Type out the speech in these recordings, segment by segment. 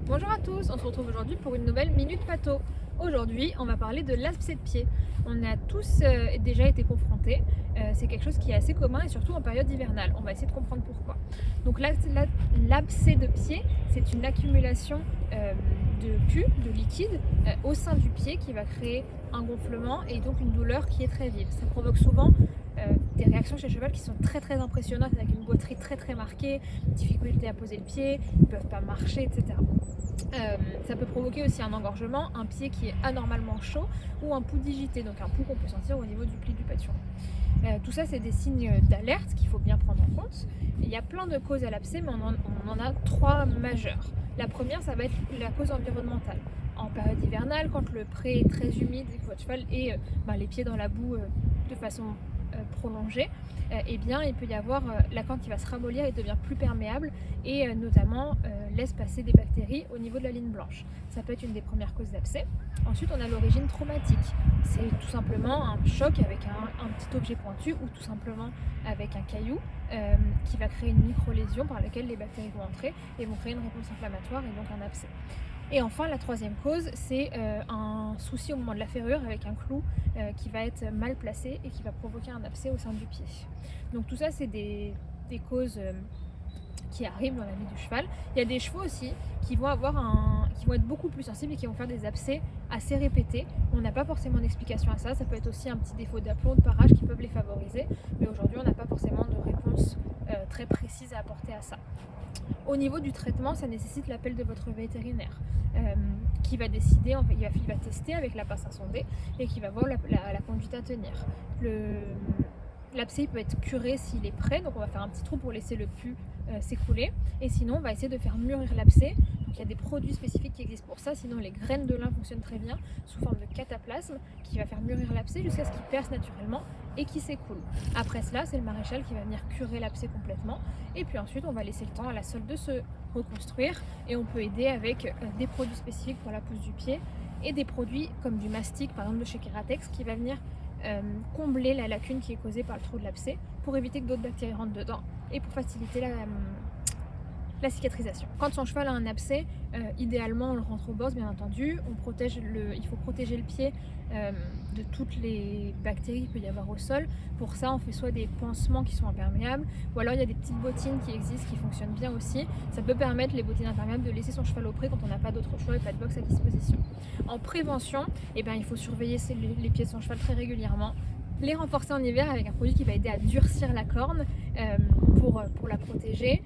Bonjour à tous, on se retrouve aujourd'hui pour une nouvelle Minute Patho. Aujourd'hui, on va parler de l'abcès de pied. On a tous déjà été confrontés, c'est quelque chose qui est assez commun et surtout en période hivernale. On va essayer de comprendre pourquoi. Donc l'abcès de pied, c'est une accumulation de pus, de liquide au sein du pied qui va créer un gonflement et donc une douleur qui est très vive. Ça provoque souvent des réactions chez le cheval qui sont très impressionnantes avec une boiterie très marquée, difficulté à poser le pied, ils ne peuvent pas marcher, etc. Ça peut provoquer aussi un engorgement, un pied qui est anormalement chaud ou un pouls digité, donc un pouls qu'on peut sentir au niveau du pli du pâtureau. Tout ça, c'est des signes d'alerte qu'il faut bien prendre en compte. Il y a plein de causes à l'abcès, mais on en a trois majeures. La première, ça va être la cause environnementale. En période hivernale, quand le pré est très humide et que votre cheval est les pieds dans la boue de façon prolongée, eh bien il peut y avoir la corne qui va se ramollir et devient plus perméable et notamment laisse passer des bactéries au niveau de la ligne blanche. Ça peut être une des premières causes d'abcès. Ensuite, on a l'origine traumatique. C'est tout simplement un choc avec un petit objet pointu ou tout simplement avec un caillou qui va créer une micro-lésion par laquelle les bactéries vont entrer et vont créer une réponse inflammatoire et donc un abcès. Et enfin, la troisième cause, c'est un souci au moment de la ferrure avec un clou qui va être mal placé et qui va provoquer un abcès au sein du pied. Donc tout ça, c'est des causes qui arrivent dans la vie du cheval. Il y a des chevaux aussi qui vont être beaucoup plus sensibles et qui vont faire des abcès assez répétés. On n'a pas forcément d'explication à ça. Ça peut être aussi un petit défaut d'aplomb, de parage qui peuvent les favoriser. Mais aujourd'hui, on n'a pas forcément de réponse très précise à apporter à ça. Au niveau du traitement, ça nécessite l'appel de votre vétérinaire qui va décider, il va tester avec la pince à sonder et qui va voir la conduite à tenir. L'abcès peut être curé s'il est prêt, donc on va faire un petit trou pour laisser le pus s'écouler. Et sinon, on va essayer de faire mûrir l'abcès. Donc il y a des produits spécifiques qui existent pour ça. Sinon, les graines de lin fonctionnent très bien sous forme de cataplasme qui va faire mûrir l'abcès jusqu'à ce qu'il perce naturellement et qu'il s'écoule. Après cela, c'est le maréchal qui va venir curer l'abcès complètement. Et puis ensuite, on va laisser le temps à la sole de se reconstruire. Et on peut aider avec des produits spécifiques pour la pousse du pied et des produits comme du mastic, par exemple de chez Keratex, qui va venir combler la lacune qui est causée par le trou de l'abcès pour éviter que d'autres bactéries rentrent dedans et pour faciliter la cicatrisation. Quand son cheval a un abcès, idéalement on le rentre au boss bien entendu, il faut protéger le pied de toutes les bactéries qu'il peut y avoir au sol. Pour ça on fait soit des pansements qui sont imperméables ou alors il y a des petites bottines qui existent qui fonctionnent bien aussi. Ça peut permettre les bottines imperméables de laisser son cheval au pré quand on n'a pas d'autre choix et pas de box à disposition. En prévention, il faut surveiller les pieds de son cheval très régulièrement, les renforcer en hiver avec un produit qui va aider à durcir la corne pour la protéger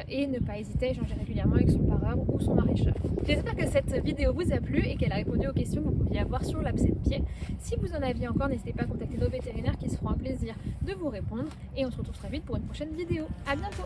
et ne pas hésiter à échanger régulièrement avec son pareur ou son maréchal. J'espère que cette vidéo vous a plu et qu'elle a répondu aux questions que vous pouviez avoir sur l'abcès de pied. Si vous en aviez encore, n'hésitez pas à contacter nos vétérinaires qui se feront un plaisir de vous répondre et on se retrouve très vite pour une prochaine vidéo. À bientôt.